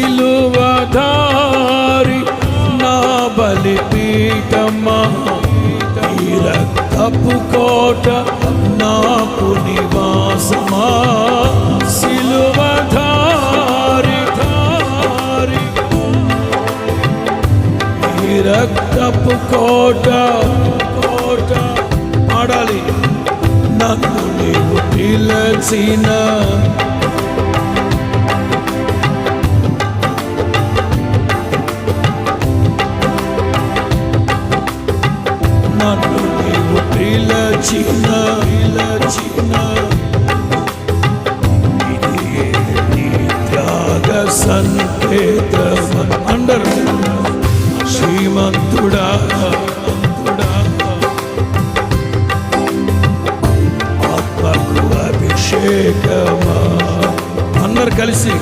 సిలువధారి నా బలిపీఠమా, ఈ రక్తపు కోట నాకు నివాసమా. సిలువధారి ఈ రక్తపు కోట ఆడాలి. నన్ను నీవు పిలచిన నన్ను నీవు పిలచిన ఇది నీ త్యాగ సంకేతం. అందరూ శ్రీమంతుడా ఆత్మకు అభిషేకమా. అందరు కలిసి